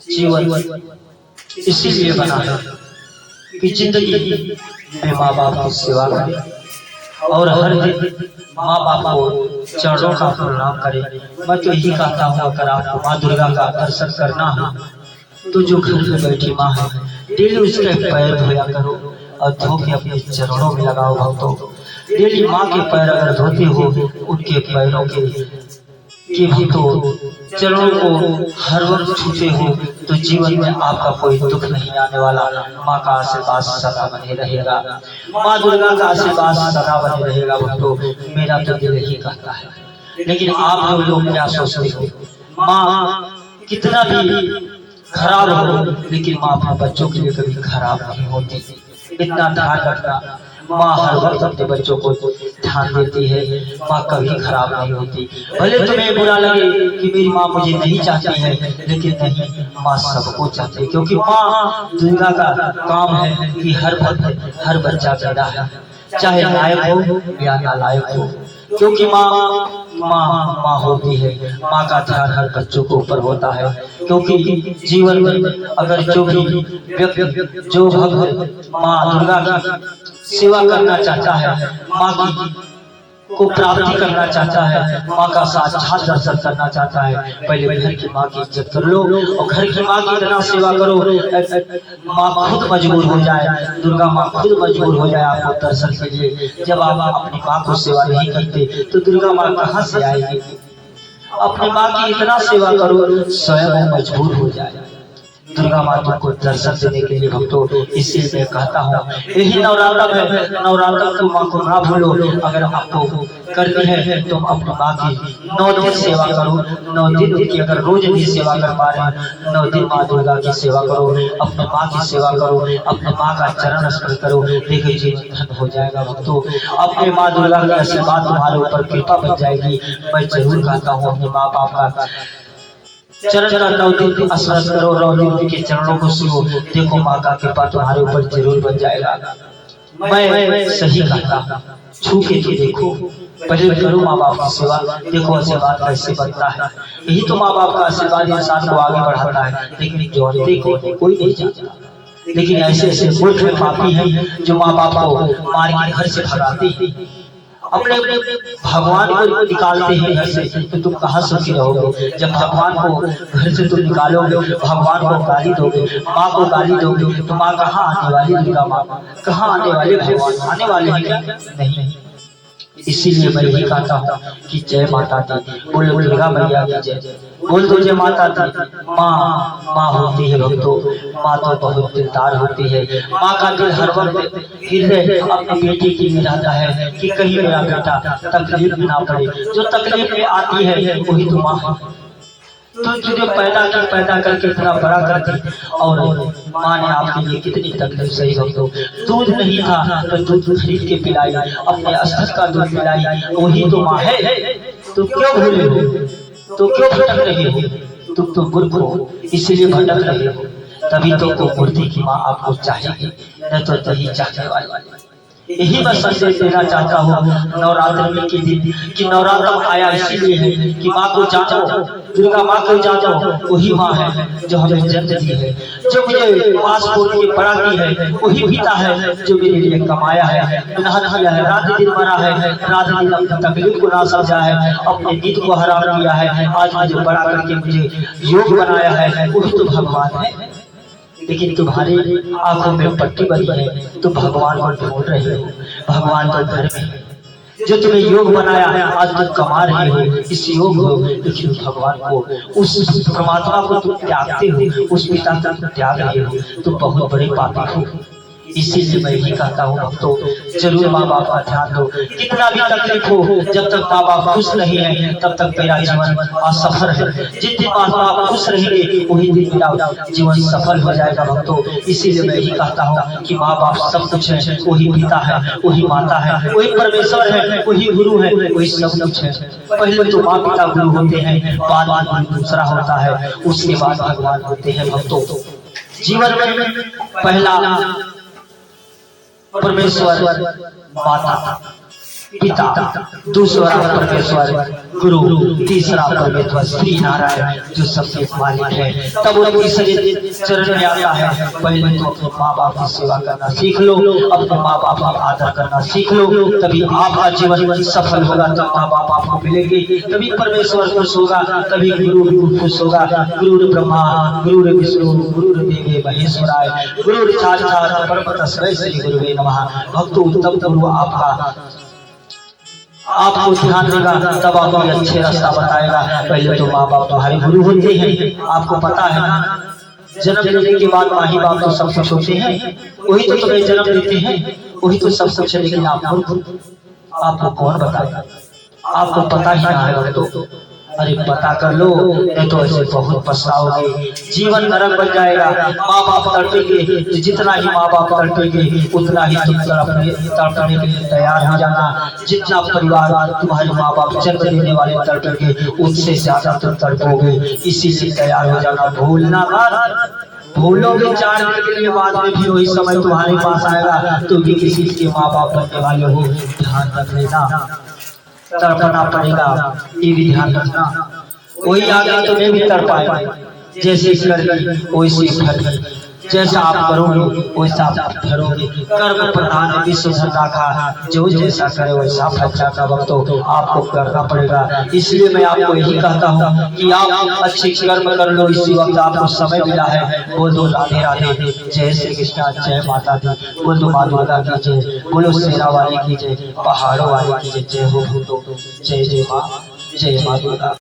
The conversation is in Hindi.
जीवन इसीलिए बना है कि जिंदगी में माँ बाप की सेवा करें और हर दिन माँ बाप को चरणों का प्रणाम करें। मैं तो यही कहता हूँ, अगर आपको माँ दुर्गा का दर्शन करना है तो जो घर में बैठी माँ है डेली उसके पैर धोया करो और धो के अपने चरणों में लगाओ भक्तों। डेली माँ के पैर अगर धोते हो, उनके पैरों के भक्तों चरणों को हर वक्त छूते हो तो जीवन में आपका कोई दुख नहीं आने वाला। माँ का आशीर्वाद सदा बने रहेगा, माँ दुर्गा का आशीर्वाद सदा बने रहेगा भक्तों। मेरा तो दिल ही कहता है, लेकिन आप लोग क्या सोचते हो? माँ कितना भी खराब हो लेकिन माँ अपने बच्चों के लिए कभी खराब नहीं होती। इतना ध्यान रखना, माँ हर वक्त अपने बच्चों को ध्यान देती है, माँ कभी खराब नहीं होती। भले तुम्हें बुरा लगे कि मेरी माँ मुझे नहीं चाहती है, लेकिन नहीं, माँ सबको चाहती है, क्योंकि माँ दुर्गा का काम है कि हर बच्चा पैदा है, चाहे लायक हो या नालायक हो, क्योंकि माँ होती है। माँ का ध्यान हर बच्चों के ऊपर होता है, क्योंकि जीवन में अगर जो भक्त माँ दुर्गा की सेवा करना चाहता है, माँ को प्राप्ति करना चाहता है, माँ का साक्षात दर्शन करना चाहता है, पहले घर की माँ की इज्जत कर लो और घर की माँ की इतना सेवा करो, माँ खुद मजबूर हो जाए, दुर्गा माँ खुद मजबूर हो जाए आपको दर्शन के लिए। जब आप अपनी माँ को सेवा नहीं करते तो दुर्गा माँ कहाँ से आएगी? अपनी माँ की इतना सेवा करो, स्वयं मजबूर हो जाए दुर्गा माता को दर्शन देने के लिए भक्तों। इसलिए मैं कहता हूँ, यही नवरात्र है, नवरात्र को माँ को ना भूलो। अगर आपको करनी है तो अपनी माँ की 9 दिन सेवा करो, 9 दिन उनकी अगर रोज नहीं सेवा कर पा रहे हैं, 9 दिन माँ दुर्गा की सेवा करो, अपनी माँ की सेवा करो, अपने माँ का चरण स्पर्श करो, देखिए जीवन धन हो जाएगा भक्तों। अपने माँ दुर्गा का आशीर्वाद तुम्हारे ऊपर कृपा बन जाएगी। मैं जरूर कहता हूँ, अपने माँ बाप का चरण का 9 दिन स्पर्श करो, 9 दिन के चरणों को छुओ, देखो माँ का कृपा तुम्हारे ऊपर जरूर बन जाएगा। मैं सही कहता, छू के तो देखो, पहले करो माँ बाप की सेवा, देखो आशीर्वाद कैसे बनता है। यही तो माँ बाप का आशीर्वाद इंसान को आगे बढ़ाता है, लेकिन जोड़ते कोई नहीं जानता। लेकिन ऐसे ऐसे मूर्ख पापी हैं जो माँ बाप को मार के घर से भगाते हैं, अपने भगवान को निकालते हैं घर से, तो तुम कहाँ सुखी रहोगे? जब भगवान को घर से तुम निकालोगे, भगवान को गाली दोगे, माँ को गाली दोगे, तो माँ कहाँ आने वाली? दुर्गा माँ कहाँ आने वाले? भगवान आने वाले हैं क्या? नहीं। इसीलिए मैं यही कहता हूँ कि जय माता दी, बोलो दुर्गा मैया की जय, बोल दो जय माता दी। माँ होती है भक्तों, माँ तो बहुत दिलदार होती है। माँ का दिल हर वक्त हृदय अपनी बेटी के लिए रहता है कि कहीं मेरा बेटा तकलीफ में ना पड़े। जो तकलीफ में आती है वही तो माँ है। तो तुझे पैदा करके इतना बड़ा कर दी, और माँ ने आपके लिए कितनी तकलीफ सही भक्तों। दूध नहीं था तो दूध खरीद के पिलाई, अपने अस्तर का दूध पिलाई, वही तो माँ है। तो क्यों भूले हो? तो क्यों भटक रहे हो? तुम तो मूर्ख हो, इसीलिए भटक रहे हो। तभी तो मूर्ति की माँ आपको चाहिए, न तो नहीं चाहने वाली। यही मैं संदेश देना चाहता हूँ नवरात्र के दिन कि नवरात्र आया इसीलिए है कि माँ को जानो, दुर्गा माँ को जानो, वही माँ है जो हमें जन्म दी है, जो मुझे पासपोर्ट की पढ़ा की है, वही पिता है जो मेरे लिए कमाया है, मेहनत किया है, रात दिन मरा है, रात दिन अपनी तकलीफ को ना समझा है, अपने नींद को हराम किया है, आज मुझे बड़ा करके मुझे योग बनाया है, वही तो भगवान है। लेकिन तुम्हारी आंखों में पट्टी बनी है, तो भगवान को ढूंढ रहे हो। भगवान तो घर में है, जो तुम्हें योग बनाया, आज तुम कमा रहे हो, इस योग हो, लेकिन भगवान को, उस परमात्मा को तुम त्यागते हो, उस पिता को तुम त्याग रहे हो, तुम बहुत बड़े पापी हो। इसीलिए मैं यही कहता हूँ भक्तों, जरूर माँ बाप का ध्यान दो। कितना भी तकलीफ हो, जब तक माँ बाप खुश नहीं है तब तक मेरा जीवन असफल है। जिस दिन माँ बाप खुश रहेंगे वही दिन मेरा जीवन सफल हो जाएगा भक्तों। इसीलिए मैं यही कहता हूँ कि माँ बाप सब कुछ है, वही पिता है, वही माता है, वही परमेश्वर है, वही गुरु है, वही सब कुछ है। पहले तो माँ पिता गुरु होते हैं, बाद गुरु दूसरा होता है, उसके बाद भगवान होते हैं भक्तों। जीवन में पहला परमेश्वर माता था, पिता, दूसरा परमेश्वर गुरु, तीसरा परमेश्वर श्री नारायण जो सबके मालिक है। तब वो तीसरे चरण में आता है, पहले तो अपने माँ बाप की सेवा करना सीख लो, अपने माँ बाप का आदर करना सीख लो, तभी आपका जीवन सफल होगा। तब माँ बाप आपको मिलेंगे, तभी परमेश्वर खुश होगा, तभी गुरु खुश होगा। गुरु ब्रह्मा, गुरु विष्णु, गुरु देव महेश्वराय, गुरु साक्षात परम तस्मै श्री गुरुवे नमः। भक्तों, उत्तम गुरु आपको ध्यान देगा, तब आपको अच्छे रास्ता बताएगा। पहले तो माँ बाप तुम्हारे गुरु होते हैं, आपको पता है ना। जन्म लेने के बाद माँ ही बाप तो सब कुछ होते हैं, वही तो तुम्हें जन्म देते हैं, वही तो सब कुछ है। लेकिन आपको कौन बताएगा? आपको पता ही ना है तो अरे पता कर लो, नहीं तो ऐसे बहुत पछताओगे, जीवन नरक बन जाएगा। माँ बाप तड़पेंगे, जितना ही माँ बाप तड़पेंगे उतना ही तुम तड़पने के लिए तैयार हो जाना। जितना परिवार तुम्हारे माँ बाप जन्म देने वाले तड़पेंगे, उनसे ज्यादा तुम तड़पोगे, इसी से तैयार हो जाना। भूलना मत, भूलोगे 4 दिन के लिए, बाद में भी वही समय तुम्हारे पास आएगा, तुम भी किसी के माँ बाप बनने वाले हो, ध्यान रख लेना। तड़पना पड़ेगा, ये भी ध्यान रखना। वही आगे तुम्हें भी तड़पाएगा, जैसे करेगी वैसे फलेगी, जैसा आप करोगे वैसा आप ठहरोगे। कर्म प्रधान विश्व राखा, जो जैसा करे वैसा फल जाता। वक्तों, आपको करना पड़ेगा। इसलिए मैं आपको यही कहता हूँ कि आप अच्छे कर्म कर लो। इसी वक्त आपको समय मिला है, बोलो राधे राधे, जय श्री कृष्णा, जय माता दी, बोलो माँ दुर्गा की जय, बोलो शेरा वाले की जय, पहाड़ों वाले की जय। जय हो भूतो, जय जय माँ, जय माँ दुर्गा।